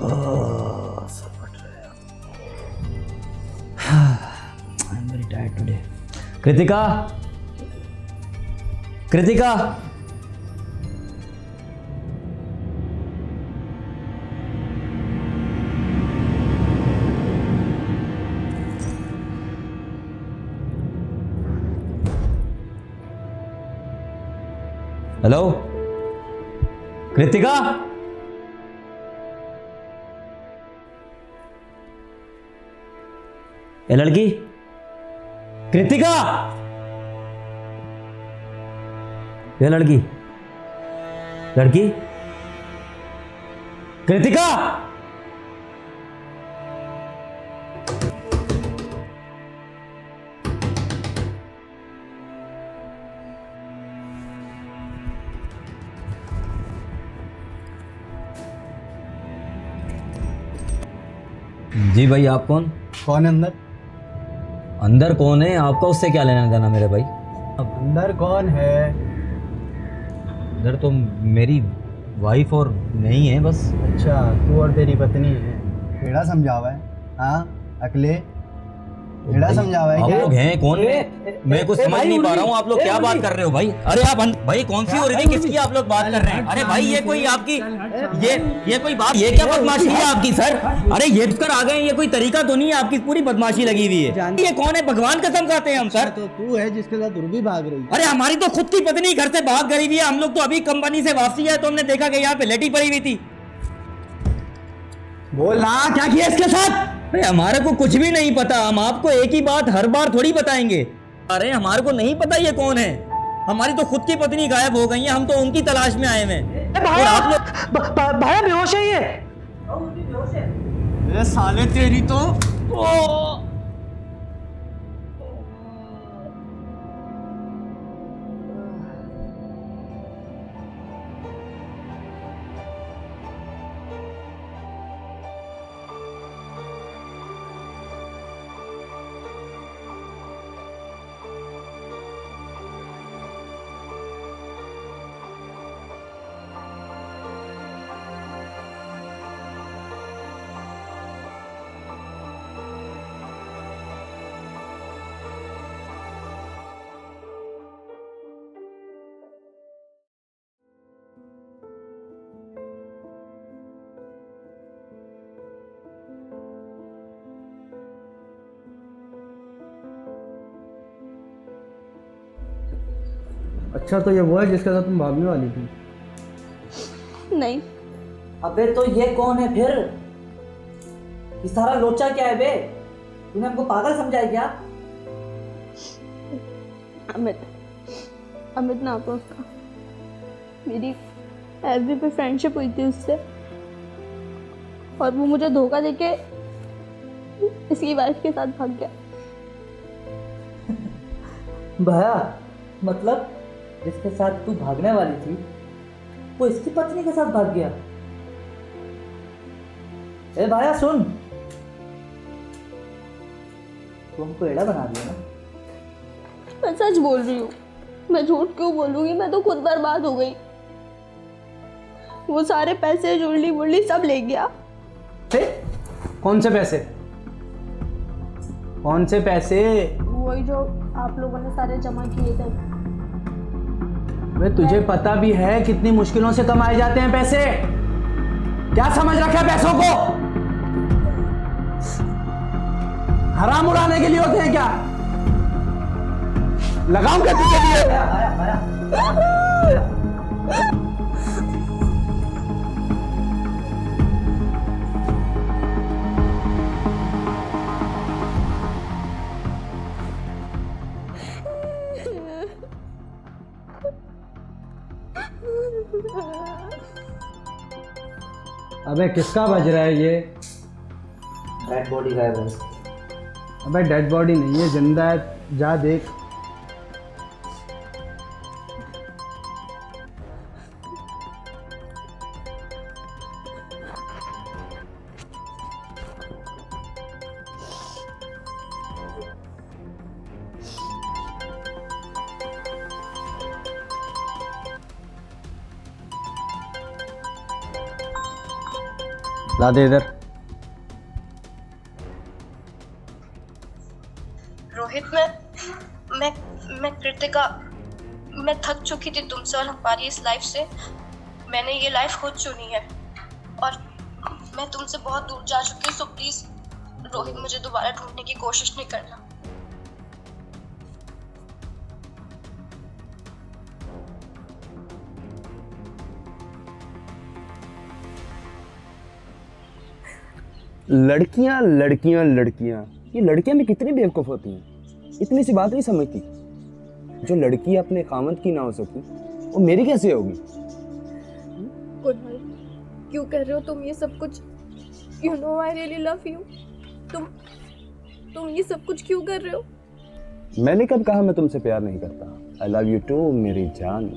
Sir फट रहा है। I am very tired today. Kritika, Kritika, hello Kritika, ये लड़की कृतिका, ये लड़की लड़की कृतिका, जी भाई आप कौन? कौन है अंदर? अंदर कौन है आपका, उससे क्या लेना देना मेरे भाई? अंदर कौन है? अंदर तो मेरी वाइफ और नहीं है बस। अच्छा, तू और तेरी पत्नी है। टेढ़ा समझा हुआ है? हाँ अकले टेढ़ा समझा हुआ है आप क्या? लोग हैं कौन? मैं कुछ समझ नहीं पा रहा हूँ आप लोग क्या बात कर रहे हो भाई। अरे आप भाई कौन सी हो रही थी, किसकी आप लोग बात कर रहे हैं? अरे भाई ये कोई आपकी ये कोई बात, ये क्या बदमाशी है आपकी सर? अरे ये कर आ गए, ये कोई तरीका तो नहीं है, आपकी पूरी बदमाशी लगी हुई है। ये कौन है, भगवान कसम खाते हैं हम सर। तो तू है जिसके साथ उर्वी भाग रही है। अरे हमारी तो खुद की पत्नी घर से भाग गई हुई है, हम लोग तो अभी कंपनी से वापसी है तो हमने देखा कि यहाँ पे लेटी पड़ी हुई थी। बोल ना, क्या किया इसके साथ? अरे हमारे को कुछ भी नहीं पता, हम आपको एक ही बात हर बार थोड़ी बताएंगे। अरे हमारे को नहीं पता ये कौन है, हमारी तो खुद की पत्नी गायब हो गई है, हम तो उनकी तलाश में आए हैं। और आप लोग भाया बेहोश है ये। अरे साले तेरी तो अच्छा, तो ये वो है जिसके साथ तुम भागने वाली थी? नहीं। अबे तो ये कौन है फिर? ये सारा लोचा क्या है बे? तूने हमको पागल समझा है क्या? अमित नाम था उसका। मेरी एफबी पे फ्रेंडशिप हुई थी उससे, और वो मुझे धोखा देके इसकी वाइफ के साथ भाग गया। भया, मतलब जिसके साथ तू भागने वाली थी वो इसकी पत्नी के साथ भाग गया? ए भाया सुन, तू हमको एड़ा बना दिया ना। मैं सच बोल रही हूँ, मैं झूठ क्यों बोलूंगी? मैं तो खुद बर्बाद हो गई। वो सारे पैसे जुड़ली बुड़ली सब ले गया। कौन से पैसे? कौन से पैसे? वही जो आप लोगों ने सारे जमा किए थे। वे तुझे पता भी है कितनी मुश्किलों से कमाए जाते हैं पैसे? क्या समझ रखा है पैसों को? हराम उड़ाने के लिए होते हैं क्या? लगाऊं क्या तुझे लिए? अबे किसका बज रहा है ये? डेड बॉडी गायब है। अबे डेड बॉडी नहीं है, जिंदा है, जा देख। ला दे इधर। रोहित, मैं कृतिका, मैं थक चुकी थी तुमसे और हमारी इस लाइफ से। मैंने ये लाइफ खुद चुनी है और मैं तुमसे बहुत दूर जा चुकी हूँ। सो प्लीज रोहित, मुझे दोबारा ढूंढने की कोशिश नहीं करना। लड़कियां लड़कियां लड़कियां, ये लड़कियां भी कितनी बेवकूफ होती हैं। इतनी सी बात नहीं समझती। जो लड़की अपने खामद की ना हो सकी वो मेरी कैसे होगी? कुणाल, क्यों कर रहे हो तुम ये सब कुछ? You know I really love you. तुम ये सब कुछ क्यों कर रहे हो? मैंने कब कहा मैं तुमसे प्यार नहीं करता? आई लव यू टू मेरी जान।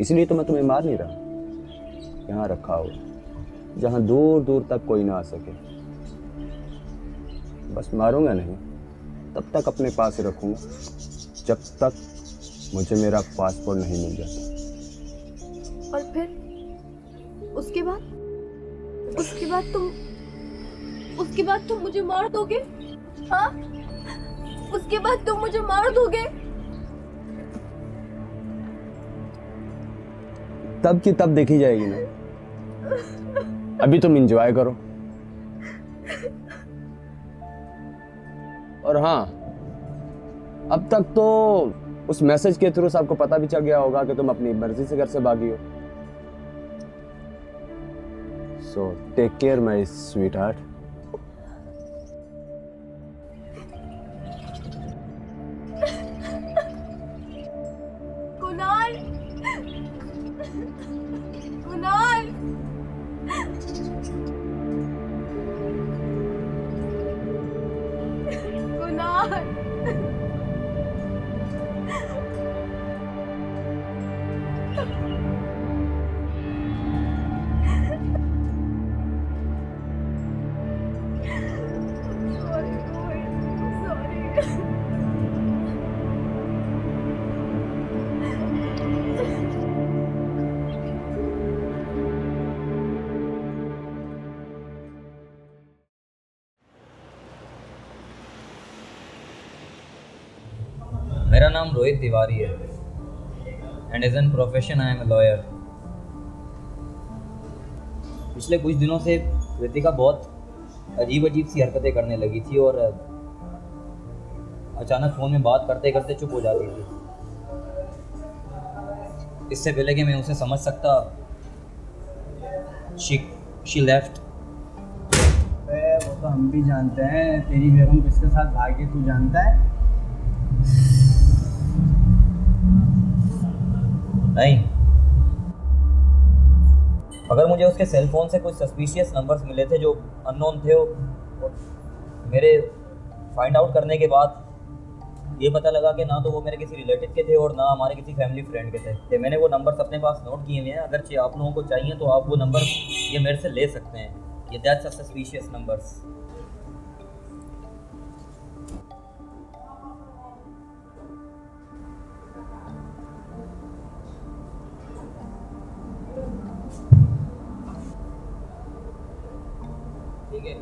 इसलिए तो मैं तुम्हें मार नहीं रहा। यहाँ रखा हो जहाँ दूर दूर तक कोई ना आ सके। बस मारूंगा नहीं, तब तक अपने पास रखूंगा जब तक मुझे मेरा पासपोर्ट नहीं मिल जाता। और फिर उसके बाद तुम मुझे मार दोगे? हाँ, उसके बाद तुम मुझे मार दोगे? तब की तब देखी जाएगी ना। अभी तुम एंजॉय करो। और हाँ, अब तक तो उस मैसेज के थ्रू सबको पता भी चल गया होगा कि तुम अपनी मर्जी से घर से भागी हो। So take care my sweetheart. Kunal, Kunal, Kunal. Sorry, Rohit. Sorry. मेरा नाम रोहित तिवारी है and as an profession I am a lawyer. पिछले कुछ दिनों से कृतिका बहुत अजीब सी हरकतें करने लगी थी और अचानक फ़ोन में बात करते करते चुप हो जाती थी। इससे पहले कि मैं उसे समझ सकता, शी लेफ्ट। वो तो हम भी जानते हैं, तेरी बेगम किसके साथ भागी तू जानता है? नहीं, अगर मुझे उसके सेल फोन से कुछ सस्पिशियस नंबर्स मिले थे जो अननोन थे, और मेरे फाइंड आउट करने के बाद ये पता लगा कि ना तो वो मेरे किसी रिलेटिव के थे और ना हमारे किसी फैमिली फ्रेंड के थे। मैंने वो नंबर्स अपने पास नोट किए हुए हैं। अगर आप लोगों को चाहिए तो आप वो नंबर ये मेरे से ले सकते हैं। ये दैट्स अ सस्पिशियस नंबर्स। ठीक है।